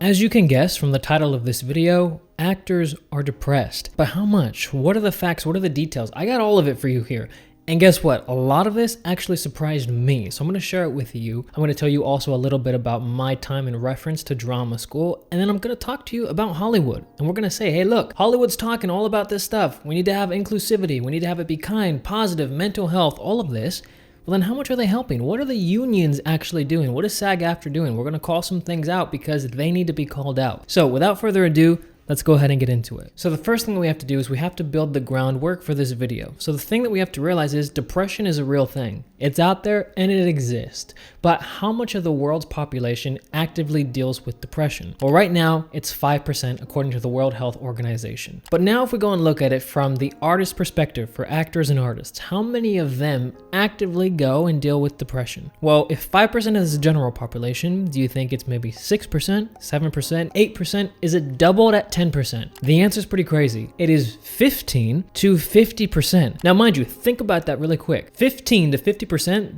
As you can guess from the title of this video, actors are depressed. But how much? What are the facts? What are the details? I got all of it for you here. And guess what? A lot of this actually surprised me. So I'm going to share it with you. I'm going to tell you also a little bit about my time in reference to drama school. And then I'm going to talk to you about Hollywood. And we're going to say, hey, look, Hollywood's talking all about this stuff. We need to have inclusivity. We need to have it be kind, positive, mental health, all of this. Well, then how much are they helping? What are the unions actually doing? What is SAG-AFTRA doing? We're going to call some things out because they need to be called out. So without further ado, let's go ahead and get into it. So the first thing that we have to do is we have to build the groundwork for this video. So the thing that we have to realize is depression is a real thing. It's out there and it exists. But how much of the world's population actively deals with depression? Well, right now it's 5% according to the World Health Organization. But now if we go and look at it from the artist perspective for actors and artists, how many of them actively go and deal with depression? Well, if 5% is the general population, do you think it's maybe 6%, 7%, 8%? Is it doubled at 10%? The answer is pretty crazy. It is 15 to 50%. Now, mind you, think about that really quick. 15 to 50%,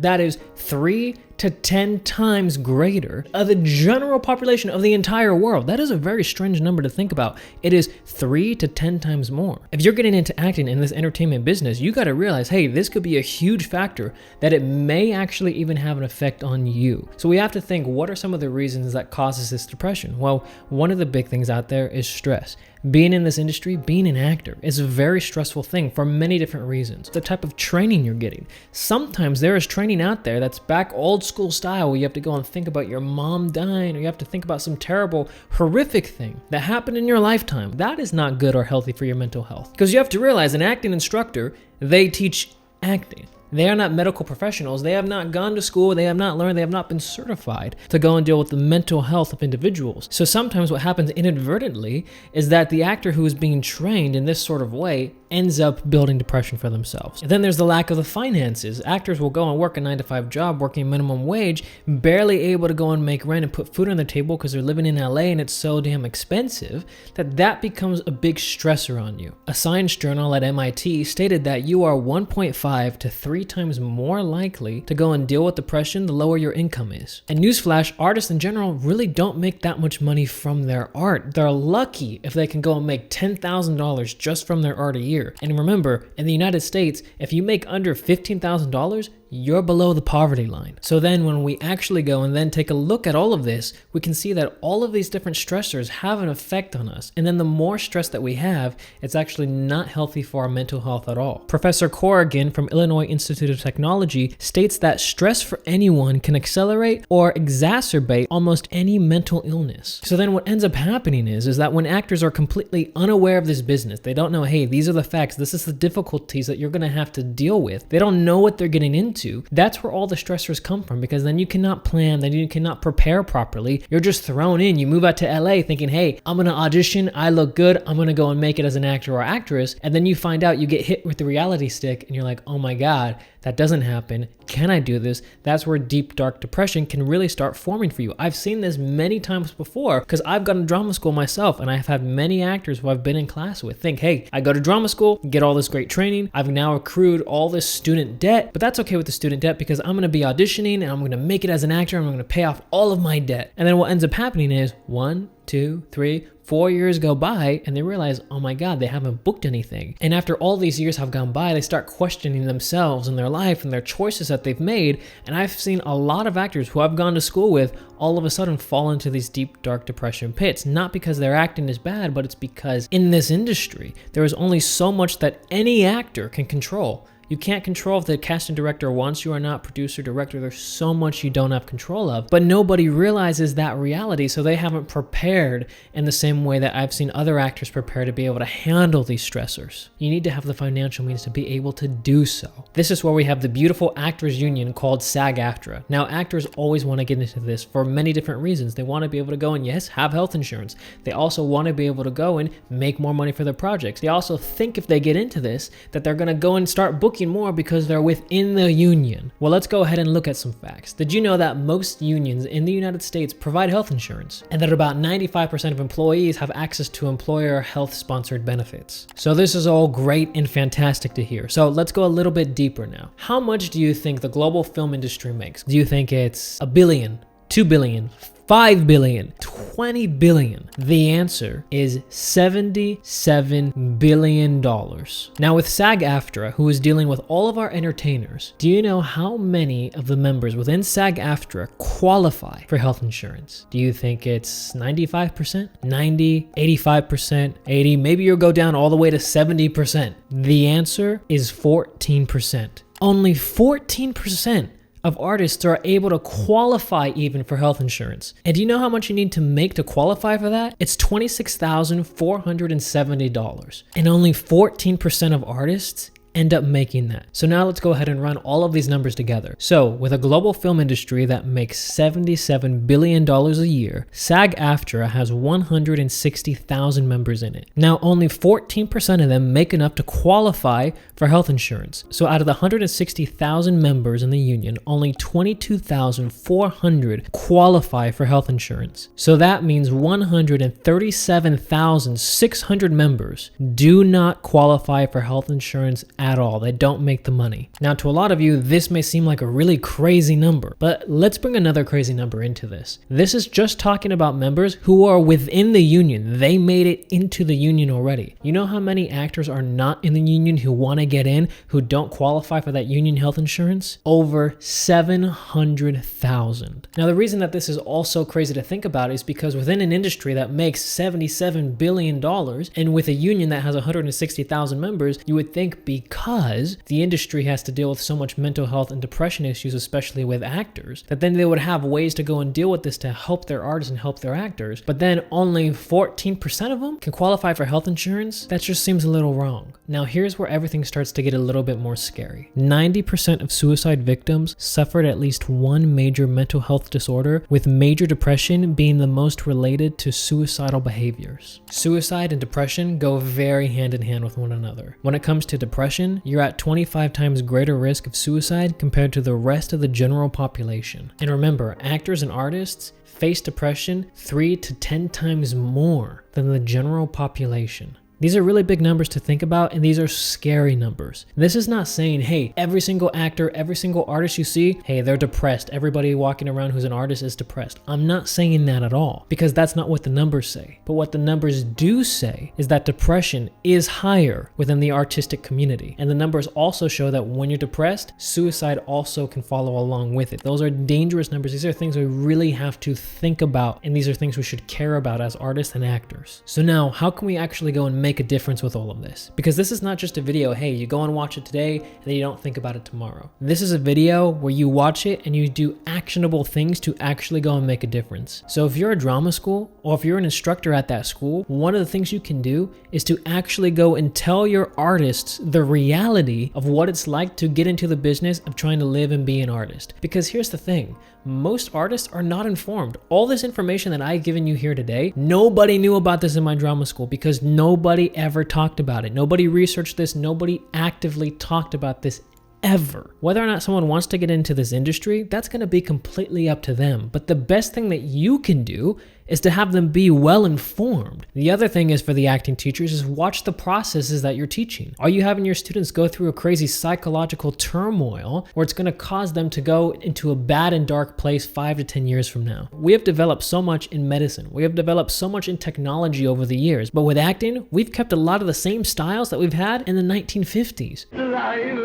that is 3 to 10 times greater of the general population of the entire world. That is a very strange number to think about. It is 3 to 10 times more. If you're getting into acting in this entertainment business, you got to realize, hey, this could be a huge factor that it may actually even have an effect on you. So we have to think, what are some of the reasons that causes this depression? Well, one of the big things out there is stress. Being in this industry, being an actor, is a very stressful thing for many different reasons. The type of training you're getting. Sometimes there is training out there that's back old school style where you have to go and think about your mom dying, or you have to think about some terrible, horrific thing that happened in your lifetime. That is not good or healthy for your mental health. Because you have to realize an acting instructor, they teach acting. They are not medical professionals. They have not gone to school. They have not learned. They have not been certified to go and deal with the mental health of individuals. So sometimes what happens inadvertently is that the actor who is being trained in this sort of way ends up building depression for themselves. And then there's the lack of the finances. Actors will go and work a 9-to-5 job, working minimum wage, barely able to go and make rent and put food on the table because they're living in LA and it's so damn expensive that becomes a big stressor on you. A science journal at MIT stated that you are 1.5 to 3 times more likely to go and deal with depression the lower your income is. And newsflash, artists in general really don't make that much money from their art. They're lucky if they can go and make $10,000 just from their art a year. And remember, in the United States, if you make under $15,000, you're below the poverty line. So then when we actually go and then take a look at all of this, we can see that all of these different stressors have an effect on us. And then the more stress that we have, it's actually not healthy for our mental health at all. Professor Corrigan from Illinois Institute of Technology states that stress for anyone can accelerate or exacerbate almost any mental illness. So then what ends up happening is that when actors are completely unaware of this business, they don't know, hey, these are the facts, this is the difficulties that you're gonna have to deal with. They don't know what they're getting into. That's where all the stressors come from, because then you cannot plan, then you cannot prepare properly. You're just thrown in. You move out to LA thinking, hey, I'm gonna audition, I look good, I'm gonna go and make it as an actor or actress, and then you find out you get hit with the reality stick and you're like, oh my God, that doesn't happen. Can I do this? That's where deep, dark depression can really start forming for you. I've seen this many times before because I've gone to drama school myself, and I've had many actors who I've been in class with think, hey, I go to drama school, get all this great training, I've now accrued all this student debt, but that's okay with the student debt because I'm gonna be auditioning and I'm gonna make it as an actor and I'm gonna pay off all of my debt. And then what ends up happening is 1, 2, 3, 4 years go by and they realize, oh my God, they haven't booked anything. And after all these years have gone by, they start questioning themselves and their life and their choices that they've made. And I've seen a lot of actors who I've gone to school with all of a sudden fall into these deep, dark depression pits. Not because their acting is bad, but it's because in this industry, there is only so much that any actor can control. You can't control if the casting director wants you or not, producer, director. There's so much you don't have control of, but nobody realizes that reality, so they haven't prepared in the same way that I've seen other actors prepare to be able to handle these stressors. You need to have the financial means to be able to do so. This is where we have the beautiful actors union called SAG-AFTRA. Now, actors always want to get into this for many different reasons. They want to be able to go and, yes, have health insurance. They also want to be able to go and make more money for their projects. They also think if they get into this, that they're going to go and start booking more because they're within the union. Well, let's go ahead and look at some facts. Did you know that most unions in the United States provide health insurance, and that about 95% of employees have access to employer health sponsored benefits? So this is all great and fantastic to hear. So let's go a little bit deeper now. How much do you think the global film industry makes? Do you think it's $1 billion, $2 billion, 5 billion, 20 billion? The answer is $77 billion. Now with SAG-AFTRA, who is dealing with all of our entertainers, do you know how many of the members within SAG-AFTRA qualify for health insurance? Do you think it's 95%, 90, 85%, 80? Maybe you'll go down all the way to 70%. The answer is 14%. Only 14% of artists are able to qualify even for health insurance. And do you know how much you need to make to qualify for that? It's $26,470. And only 14% of artists end up making that. So now let's go ahead and run all of these numbers together. So with a global film industry that makes $77 billion a year, SAG-AFTRA has 160,000 members in it. Now only 14% of them make enough to qualify for health insurance. So out of the 160,000 members in the union, only 22,400 qualify for health insurance. So that means 137,600 members do not qualify for health insurance at all. They don't make the money. Now, to a lot of you, this may seem like a really crazy number, but let's bring another crazy number into this. This is just talking about members who are within the union. They made it into the union already. You know how many actors are not in the union who want to get in, who don't qualify for that union health insurance? Over 700,000. Now, the reason that this is also crazy to think about is because within an industry that makes $77 billion and with a union that has 160,000 members, you would think because the industry has to deal with so much mental health and depression issues, especially with actors, that then they would have ways to go and deal with this to help their artists and help their actors. But then only 14% of them can qualify for health insurance? That just seems a little wrong. Now here's where everything starts to get a little bit more scary. 90% of suicide victims suffered at least one major mental health disorder, with major depression being the most related to suicidal behaviors. Suicide and depression go very hand in hand with one another. When it comes to depression, you're at 25 times greater risk of suicide compared to the rest of the general population. And remember, actors and artists face depression 3 to 10 times more than the general population. These are really big numbers to think about, and these are scary numbers. This is not saying, hey, every single actor, every single artist you see, hey, they're depressed. Everybody walking around who's an artist is depressed. I'm not saying that at all, because that's not what the numbers say. But what the numbers do say is that depression is higher within the artistic community. And the numbers also show that when you're depressed, suicide also can follow along with it. Those are dangerous numbers. These are things we really have to think about, and these are things we should care about as artists and actors. So now, how can we actually go and make a difference with all of this? Because this is not just a video, hey, you go and watch it today and then you don't think about it tomorrow. This is a video where you watch it and you do actionable things to actually go and make a difference. So if you're a drama school or if you're an instructor at that school, one of the things you can do is to actually go and tell your artists the reality of what it's like to get into the business of trying to live and be an artist. Because here's the thing, most artists are not informed. All this information that I've given you here today, nobody knew about this in my drama school because nobody ever talked about it. Nobody researched this. Nobody actively talked about this ever. Whether or not someone wants to get into this industry, that's going to be completely up to them. But the best thing that you can do is to have them be well informed. The other thing is for the acting teachers is watch the processes that you're teaching. Are you having your students go through a crazy psychological turmoil where it's going to cause them to go into a bad and dark place 5 to 10 years from now? We have developed so much in medicine. We have developed so much in technology over the years. But with acting, we've kept a lot of the same styles that we've had in the 1950s. It's alive!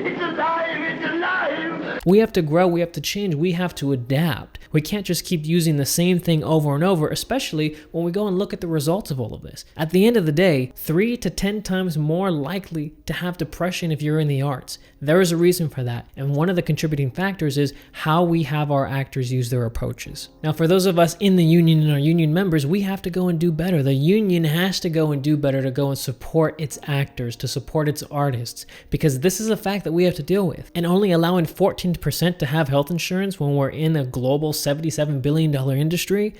It's alive! It's alive! We have to grow, we have to change, we have to adapt. We can't just keep using the same thing over and over, especially when we go and look at the results of all of this. At the end of the day, 3 to 10 times more likely to have depression if you're in the arts. There is a reason for that, and one of the contributing factors is how we have our actors use their approaches. Now, for those of us in the union and our union members, we have to go and do better. The union has to go and do better to go and support its actors, to support its artists, because this is a fact that we have to deal with. And only allowing 14% to have health insurance when we're in a global $77 billion industry,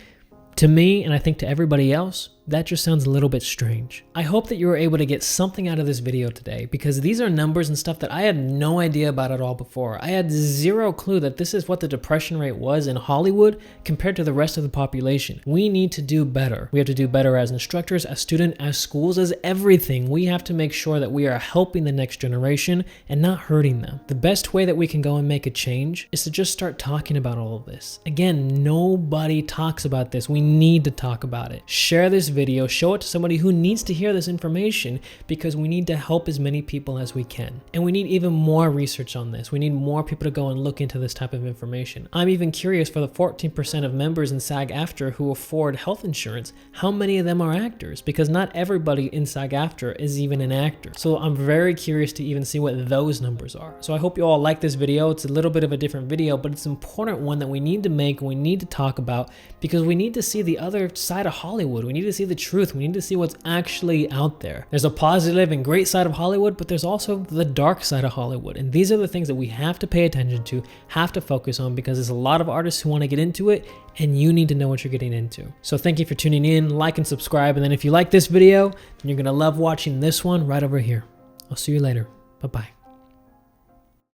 to me, and I think to everybody else, that just sounds a little bit strange. I hope that you were able to get something out of this video today, because these are numbers and stuff that I had no idea about at all before. I had zero clue that this is what the depression rate was in Hollywood compared to the rest of the population. We need to do better. We have to do better as instructors, as students, as schools, as everything. We have to make sure that we are helping the next generation and not hurting them. The best way that we can go and make a change is to just start talking about all of this. Again, nobody talks about this. We need to talk about it. Share this video, show it to somebody who needs to hear this information, because we need to help as many people as we can. And we need even more research on this. We need more people to go and look into this type of information. I'm even curious, for the 14% of members in SAG-AFTRA who afford health insurance, how many of them are actors? Because not everybody in SAG-AFTRA is even an actor. So I'm very curious to even see what those numbers are. So I hope you all like this video. It's a little bit of a different video, but it's an important one that we need to make, we need to talk about, because we need to see the other side of Hollywood. We need to see the truth. We need to see what's actually out there. There's a positive and great side of Hollywood, but there's also the dark side of Hollywood. And these are the things that we have to pay attention to, have to focus on, because there's a lot of artists who want to get into it, and you need to know what you're getting into. So thank you for tuning in, like and subscribe. And then if you like this video, then you're going to love watching this one right over here. I'll see you later. Bye-bye.